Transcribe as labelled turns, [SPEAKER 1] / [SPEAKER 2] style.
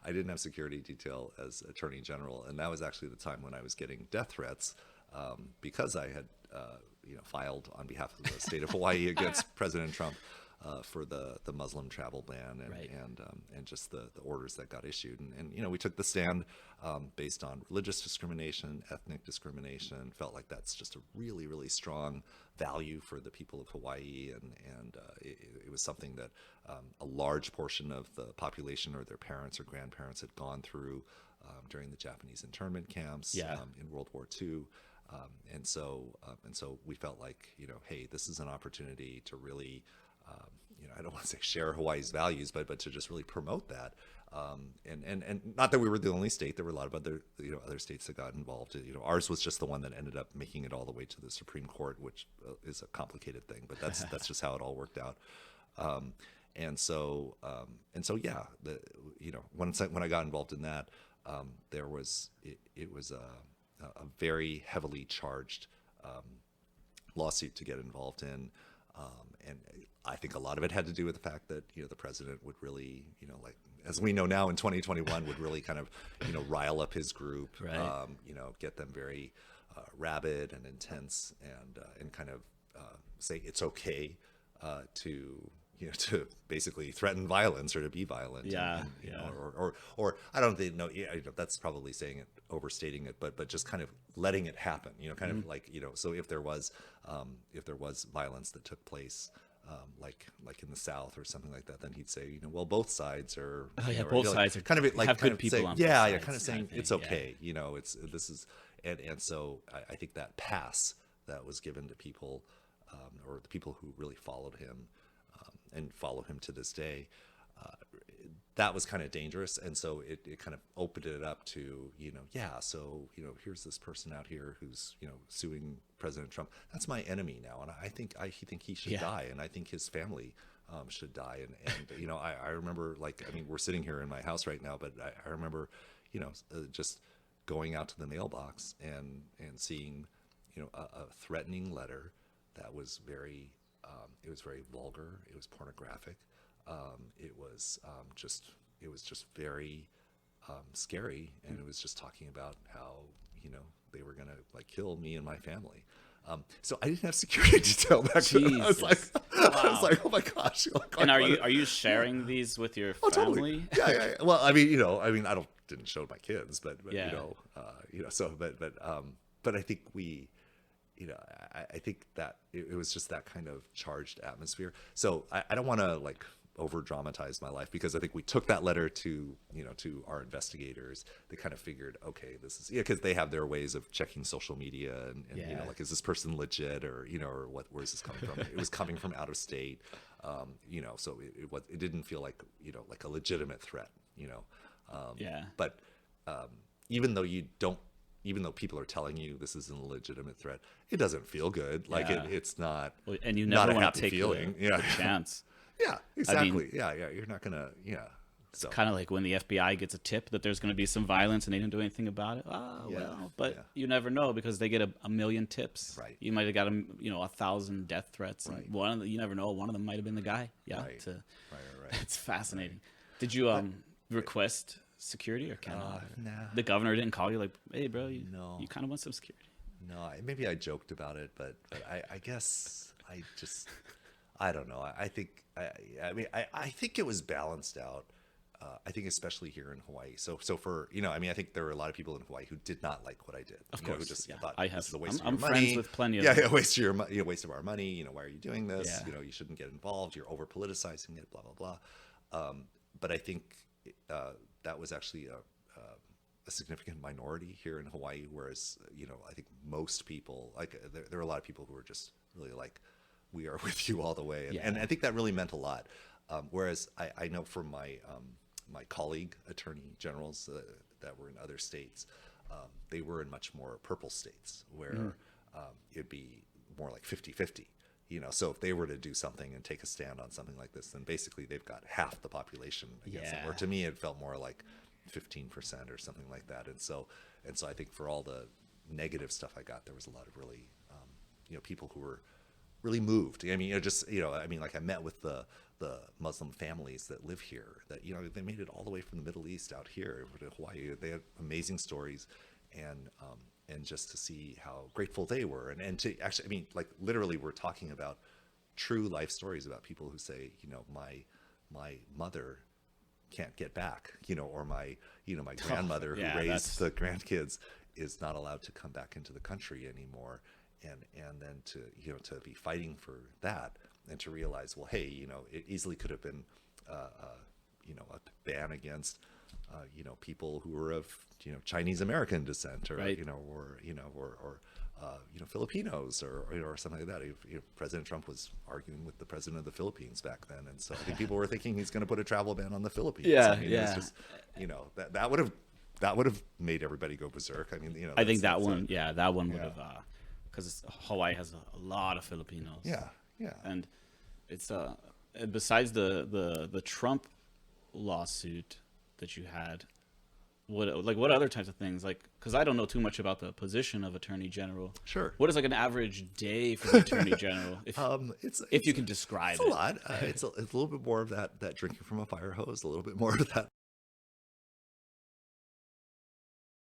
[SPEAKER 1] I didn't have security detail as Attorney General, and that was actually the time when I was getting death threats because I had filed on behalf of the state of Hawaii against President Trump for the Muslim travel ban and just the orders that got issued. And we took the stand based on religious discrimination, ethnic discrimination. Felt like that's just a really, really strong value for the people of Hawaii, and it was something that a large portion of the population or their parents or grandparents had gone through during the Japanese internment camps in World War II. And so we felt like, hey, this is an opportunity to really, I don't want to say share Hawaii's values, but to just really promote that. And not that we were the only state. There were a lot of other states that got involved. Ours was just the one that ended up making it all the way to the Supreme Court, which is a complicated thing, but that's just how it all worked out. And so yeah, when I got involved in that, it was a very heavily charged lawsuit to get involved in, and I think a lot of it had to do with the fact that the president would really, like as we know now in 2021, would really kind of rile up his group,
[SPEAKER 2] right.
[SPEAKER 1] Get them very rabid and intense, and kind of say it's okay to basically threaten violence or to be violent. Or I don't think, that's probably saying it, overstating it, but just kind of letting it happen, kind of like, so if there was violence that took place, like in the South or something like that, then he'd say, well, both sides are,
[SPEAKER 2] both sides are
[SPEAKER 1] kind of like
[SPEAKER 2] have
[SPEAKER 1] kind
[SPEAKER 2] good
[SPEAKER 1] of
[SPEAKER 2] people
[SPEAKER 1] saying,
[SPEAKER 2] on both sides,
[SPEAKER 1] kind of saying it's okay, and so I think that pass that was given to people, or the people who really followed him, and follow him to this day, that was kind of dangerous. And so it kind of opened it up to, so, here's this person out here who's, suing President Trump. That's my enemy now. And I think he should die. And I think his family should die. And I remember, we're sitting here in my house right now, but I remember, just going out to the mailbox and seeing, a threatening letter that was very, it was very vulgar. It was pornographic. It was just very scary, and it was just talking about how they were gonna kill me and my family. So I didn't have security detail back then. I was like, oh my gosh.
[SPEAKER 2] And are you sharing these with your family?
[SPEAKER 1] Totally. Yeah. Well, I didn't show my kids, but but I think we. I think that it was just that kind of charged atmosphere. So I don't want to over dramatize my life, because I think we took that letter to our investigators. They kind of figured, okay, this is because they have their ways of checking social media and is this person legit, or or where is this coming from? It was coming from out of state, so it didn't feel like like a legitimate threat, But even though people are telling you this isn't a legitimate threat, it doesn't feel good. It's not.
[SPEAKER 2] Well, and you never want to take
[SPEAKER 1] feeling.
[SPEAKER 2] The chance.
[SPEAKER 1] Yeah, exactly. You're not gonna. Yeah.
[SPEAKER 2] So kind of like when the FBI gets a tip that there's going to be some violence and they didn't do anything about it. But you never know, because they get a million tips.
[SPEAKER 1] Right.
[SPEAKER 2] You might have got 1,000 death threats.
[SPEAKER 1] Right.
[SPEAKER 2] And you never know. One of them might have been the guy. Yeah.
[SPEAKER 1] Right.
[SPEAKER 2] It's fascinating. Right. Did you request security, or
[SPEAKER 1] nah.
[SPEAKER 2] The governor didn't call you like, hey, bro, you kind of want some security?
[SPEAKER 1] No, maybe I joked about it, but I guess I don't know. I think I think it was balanced out. I think especially here in Hawaii. So for I think there were a lot of people in Hawaii who did not like what I did.
[SPEAKER 2] Of course,
[SPEAKER 1] who just thought
[SPEAKER 2] I have.
[SPEAKER 1] This is a waste of
[SPEAKER 2] I'm
[SPEAKER 1] your money.
[SPEAKER 2] friends with plenty of
[SPEAKER 1] waste of our money. Why are you doing this?
[SPEAKER 2] Yeah.
[SPEAKER 1] You shouldn't get involved. You're over politicizing it. Blah blah blah. But I think that was actually a significant minority here in Hawaii. Whereas I think most people there are a lot of people who are just really we are with you all the way, and I think that really meant a lot. Whereas I know from my colleague attorney generals that were in other states, they were in much more purple states where it'd be more like 50-50. So if they were to do something and take a stand on something like this, then basically they've got half the population against them. Or to me, it felt more like 15% or something like that. And so I think for all the negative stuff I got, there was a lot of really, people who were really moved. I mean, just I mean, like I met with the Muslim families that live here. That they made it all the way from the Middle East out here to Hawaii. They had amazing stories, and just to see how grateful they were, and to actually, I mean, like literally, we're talking about true life stories about people who say, my mother can't get back, or my grandmother
[SPEAKER 2] yeah,
[SPEAKER 1] who raised the grandkids is not allowed to come back into the country anymore, and then to be fighting for that, and to realize, well, hey, it easily could have been a ban against people who were of Chinese American descent, or
[SPEAKER 2] Right.
[SPEAKER 1] Filipinos, or something like that. President Trump was arguing with the president of the Philippines back then, and so I think people were thinking he's going to put a travel ban on the Philippines.
[SPEAKER 2] Yeah,
[SPEAKER 1] I mean,
[SPEAKER 2] yeah.
[SPEAKER 1] It's just, that would have made everybody go berserk. I mean,
[SPEAKER 2] I think that
[SPEAKER 1] that's
[SPEAKER 2] one, that one would
[SPEAKER 1] yeah.
[SPEAKER 2] have, because Hawaii has a lot of Filipinos.
[SPEAKER 1] yeah, yeah.
[SPEAKER 2] And it's besides the Trump lawsuit that you had, what other types of things, like, because I don't know too much about the position of Attorney General.
[SPEAKER 1] Sure.
[SPEAKER 2] What is like an average day for the Attorney General, if you can describe
[SPEAKER 1] it's a lot. It's a little bit more of that drinking from a fire hose, a little bit more of that